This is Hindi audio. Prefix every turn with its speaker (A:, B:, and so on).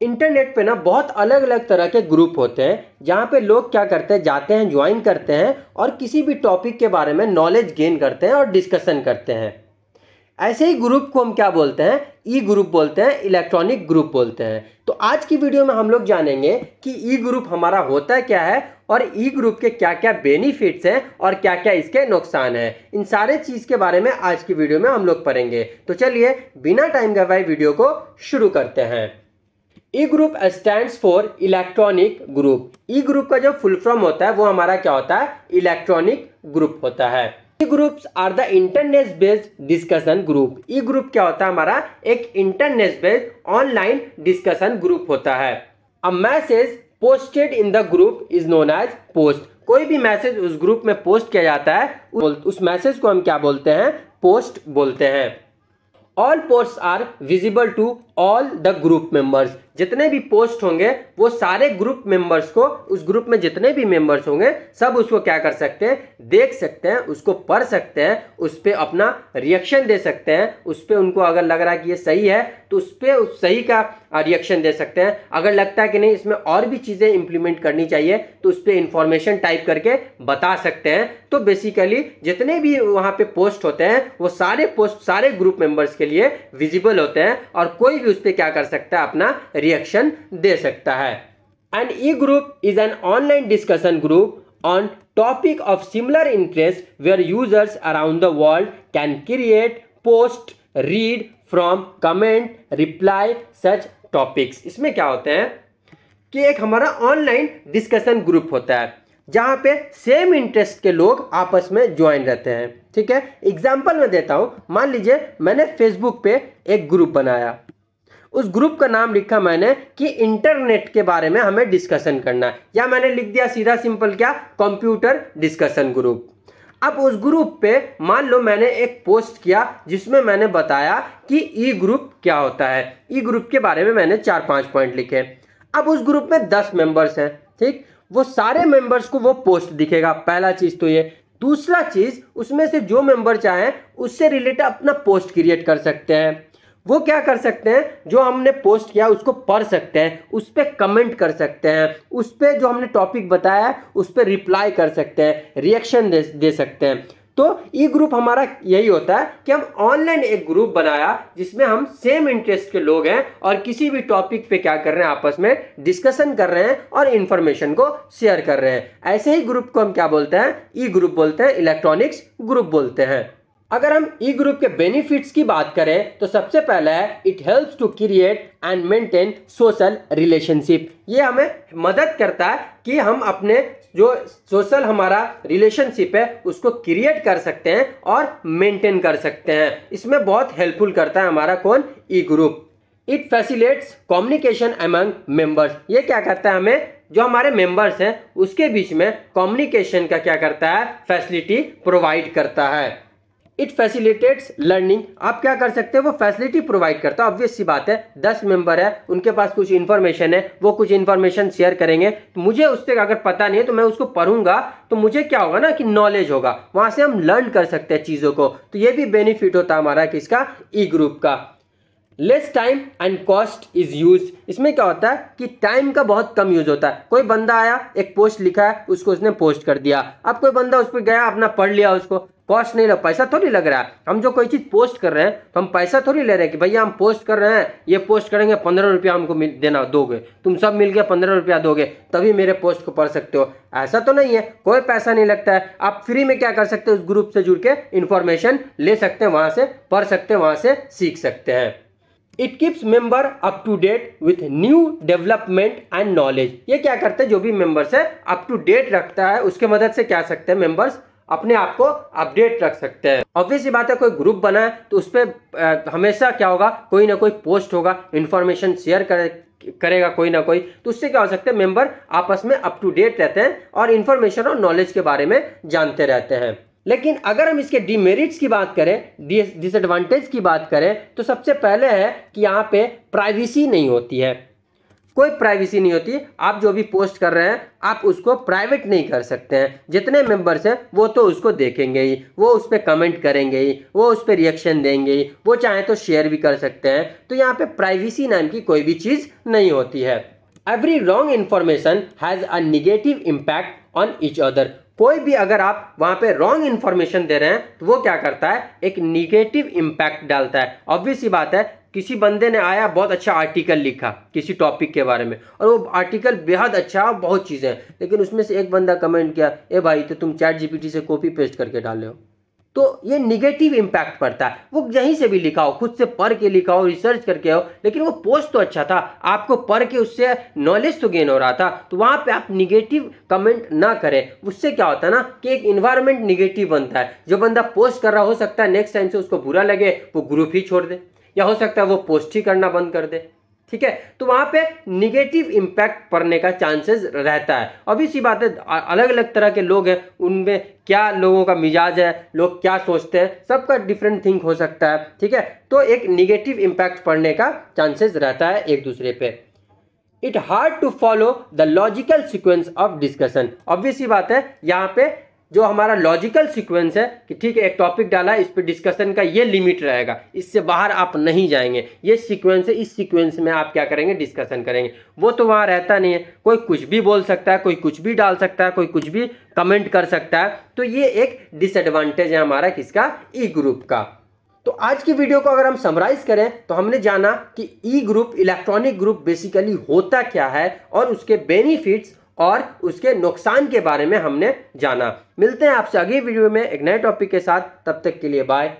A: इंटरनेट पे ना बहुत अलग अलग तरह के ग्रुप होते हैं जहाँ पे लोग क्या करते हैं, जाते हैं, ज्वाइन करते हैं और किसी भी टॉपिक के बारे में नॉलेज गेन करते हैं और डिस्कशन करते हैं। ऐसे ही ग्रुप को हम क्या बोलते हैं, ई ग्रुप बोलते हैं, इलेक्ट्रॉनिक ग्रुप बोलते हैं। तो आज की वीडियो में हम लोग जानेंगे कि ई ग्रुप हमारा होता क्या है और ई ग्रुप के क्या क्या बेनिफिट्स हैं और क्या क्या इसके नुकसान हैं। इन सारे चीज़ के बारे में आज की वीडियो में हम लोग पढ़ेंगे। तो चलिए बिना टाइम गवाए वीडियो को शुरू करते हैं। E group stands for electronic group. E group का जो फुल फॉर्म होता है वो हमारा क्या होता है, इलेक्ट्रॉनिक ग्रुप होता है। E groups are the internet based discussion group. E group क्या होता है, हमारा एक internet based online discussion group होता है। A message posted in the group is known as post. कोई भी मैसेज उस ग्रुप में पोस्ट किया जाता है उस मैसेज को हम क्या बोलते हैं, पोस्ट बोलते हैं। All posts are visible to all the group members. जितने भी पोस्ट होंगे वो सारे ग्रुप मेंबर्स को, उस ग्रुप में जितने भी मेंबर्स होंगे सब उसको क्या कर सकते हैं, देख सकते हैं, उसको पढ़ सकते हैं, उस पर अपना रिएक्शन दे सकते हैं। उस पर उनको अगर लग रहा है कि ये सही है तो उस पर उस सही का रिएक्शन दे सकते हैं। अगर लगता है कि नहीं इसमें और भी चीज़ें इंप्लीमेंट करनी चाहिए तो उस पर इंफॉर्मेशन टाइप करके बता सकते हैं। तो बेसिकली जितने भी वहाँ पे पोस्ट होते हैं वो सारे पोस्ट सारे ग्रुप मेंबर्स के लिए विजिबल होते हैं और कोई भी उस पर क्या कर सकता है, अपना रिएक्शन दे सकता है। An e group is an online discussion group on topic of similar interest where users around the world can create, post, read from, comment, reply such topics. इसमें क्या होते हैं कि एक हमारा ऑनलाइन डिस्कशन ग्रुप होता है जहाँ पे सेम इंटरेस्ट के लोग आपस में ज्वाइन रहते हैं। ठीक है, एग्जाम्पल मैं देता हूँ। मान लीजिए मैंने फेसबुक पे एक ग्रुप बनाया, उस ग्रुप का नाम लिखा मैंने कि इंटरनेट के बारे में हमें डिस्कशन करना है, या मैंने लिख दिया सीधा सिंपल क्या, कंप्यूटर डिस्कशन ग्रुप। अब उस ग्रुप पे मान लो मैंने एक पोस्ट किया जिसमें मैंने बताया कि ई ग्रुप क्या होता है। ई ग्रुप के बारे में मैंने 4-5 पॉइंट लिखे। अब उस ग्रुप में 10 मेंबर्स हैं, ठीक, वो सारे मेंबर्स को वो पोस्ट दिखेगा, पहला चीज तो ये। दूसरा चीज, उसमें से जो मेंबर चाहे उससे रिलेटेड अपना पोस्ट क्रिएट कर सकते हैं। वो क्या कर सकते हैं, जो हमने पोस्ट किया उसको पढ़ सकते हैं, उस पर कमेंट कर सकते हैं, उस पर जो हमने टॉपिक बताया है उस पर रिप्लाई कर सकते हैं, रिएक्शन दे सकते हैं। तो ई ग्रुप हमारा यही होता है कि हम ऑनलाइन एक ग्रुप बनाया जिसमें हम सेम इंटरेस्ट के लोग हैं और किसी भी टॉपिक पे क्या कर रहे हैं, आपस में डिस्कशन कर रहे हैं और इंफॉर्मेशन को शेयर कर रहे हैं। ऐसे ही ग्रुप को हम क्या बोलते हैं, ई ग्रुप बोलते हैं, इलेक्ट्रॉनिक्स ग्रुप बोलते हैं। अगर हम ई ग्रुप के बेनिफिट्स की बात करें तो सबसे पहला है it helps to create and maintain social relationship. ये हमें मदद करता है कि हम अपने जो सोशल हमारा रिलेशनशिप है उसको क्रिएट कर सकते हैं और मेंटेन कर सकते हैं। इसमें बहुत हेल्पफुल करता है हमारा कौन, E group. It facilitates communication among members. ये क्या करता है, हमें जो हमारे मेंबर्स हैं उसके बीच में कम्युनिकेशन का क्या करता है, फैसिलिटी प्रोवाइड करता है। It facilitates learning. आप क्या कर सकते हैं, वो फैसिलिटी प्रोवाइड करता है। ऑब्वियस सी बात है, 10 मेंबर है, उनके पास कुछ इन्फॉर्मेशन है, वो कुछ इन्फॉर्मेशन शेयर करेंगे तो मुझे उससे अगर पता नहीं है तो मैं उसको पढ़ूंगा तो मुझे क्या होगा ना कि नॉलेज होगा, वहां से हम लर्न कर सकते हैं चीज़ों को। तो ये भी बेनिफिट होता है हमारा किसका, ई ग्रुप का। Less time and cost is use. इसमें क्या होता है कि टाइम का बहुत कम यूज होता है। कोई बंदा आया, एक पोस्ट लिखा है, उसको उसने पोस्ट कर दिया। अब कोई बंदा उस पर गया, अपना पढ़ लिया, उसको कॉस्ट नहीं लग, पैसा थोड़ी लग रहा है। हम जो कोई चीज़ पोस्ट कर रहे हैं तो हम पैसा थोड़ी ले रहे हैं कि भैया हम पोस्ट कर रहे हैं, ये पोस्ट करेंगे 15 रुपया हमको देना दोगे, तुम सब मिल के 15 रुपया दोगे तभी मेरे पोस्ट को पढ़ सकते हो। ऐसा तो नहीं है, कोई पैसा नहीं लगता है। आप फ्री में क्या कर सकते हो, उस ग्रुप से जुड़ के इन्फॉर्मेशन ले सकते हैं, वहाँ से पढ़ सकते हैं, वहाँ से सीख सकते हैं। It keeps member up to date with new development and knowledge. ये क्या करते हैं, जो भी मेंबर्स है अप टू डेट रखता है, उसके मदद से क्या सकते हैं मेंबर्स अपने आप को अपडेट रख सकते हैं। ऑब्वियस सी बात है, कोई ग्रुप बना है तो उस पर हमेशा क्या होगा, कोई ना कोई पोस्ट होगा, इंफॉर्मेशन शेयर करेगा कोई ना कोई। तो उससे क्या हो सकता है, मेंबर आपस में अप टू डेट रहते हैं और इंफॉर्मेशन और नॉलेज के बारे में जानते रहते हैं। लेकिन अगर हम इसके डिमेरिट्स की बात करें, डिसएडवांटेज की बात करें तो सबसे पहले है कि यहाँ पे प्राइवेसी नहीं होती है। कोई प्राइवेसी नहीं होती। आप जो भी पोस्ट कर रहे हैं आप उसको प्राइवेट नहीं कर सकते हैं। जितने मेंबर्स हैं वो तो उसको देखेंगे ही, वो उस पर कमेंट करेंगे ही, वो उस पर रिएक्शन देंगे ही, वो चाहे तो शेयर भी कर सकते हैं। तो यहाँ पे प्राइवेसी नाम की कोई भी चीज़ नहीं होती है। Every wrong information has a negative impact on each other. कोई भी अगर आप वहाँ पे रॉन्ग इन्फॉर्मेशन दे रहे हैं तो वो क्या करता है, एक निगेटिव इम्पैक्ट डालता है। ऑब्वियस सी बात है, किसी बंदे ने आया बहुत अच्छा आर्टिकल लिखा किसी टॉपिक के बारे में और वो आर्टिकल बेहद अच्छा, बहुत चीज़ें हैं, लेकिन उसमें से एक बंदा कमेंट किया, ए भाई तो तुम चैट जीपीटी से कॉपी पेस्ट करके डाल रहे हो, तो ये निगेटिव इम्पैक्ट पड़ता है। वो यहीं से भी लिखा हो, खुद से पढ़ के लिखा हो, रिसर्च करके हो, लेकिन वो पोस्ट तो अच्छा था, आपको पढ़ के उससे नॉलेज तो गेन हो रहा था, तो वहाँ पे आप निगेटिव कमेंट ना करें। उससे क्या होता है ना कि एक इन्वायरमेंट निगेटिव बनता है। जो बंदा पोस्ट कर रहा हो सकता है नेक्स्ट टाइम से उसको बुरा लगे, वो ग्रुप ही छोड़ दे, या हो सकता है वो पोस्ट ही करना बंद कर दे। ठीक है, तो वहां पे निगेटिव इम्पैक्ट पड़ने का चांसेस रहता है। अभी सी बात है, अलग अलग तरह के लोग हैं, उनमें क्या लोगों का मिजाज है, लोग क्या सोचते हैं, सबका डिफरेंट थिंक हो सकता है। ठीक है, तो एक निगेटिव इम्पैक्ट पड़ने का चांसेस रहता है एक दूसरे पे। It hard to follow the logical sequence of discussion. Obvious सी बात है, यहाँ पे जो हमारा लॉजिकल सीक्वेंस है कि ठीक है एक टॉपिक डाला, इस पे डिस्कशन का ये लिमिट रहेगा, इससे बाहर आप नहीं जाएंगे, ये सीक्वेंस है, इस सीक्वेंस में आप क्या करेंगे, डिस्कशन करेंगे, वो तो वहाँ रहता नहीं है। कोई कुछ भी बोल सकता है, कोई कुछ भी डाल सकता है, कोई कुछ भी कमेंट कर सकता है। तो ये एक डिसएडवांटेज है हमारा किसका, ई ग्रुप का। तो आज की वीडियो को अगर हम समराइज करें तो हमने जाना कि ई ग्रुप, इलेक्ट्रॉनिक ग्रुप बेसिकली होता क्या है और उसके बेनिफिट्स और उसके नुकसान के बारे में हमने जाना। मिलते हैं आपसे अगली वीडियो में एक नए टॉपिक के साथ, तब तक के लिए बाय।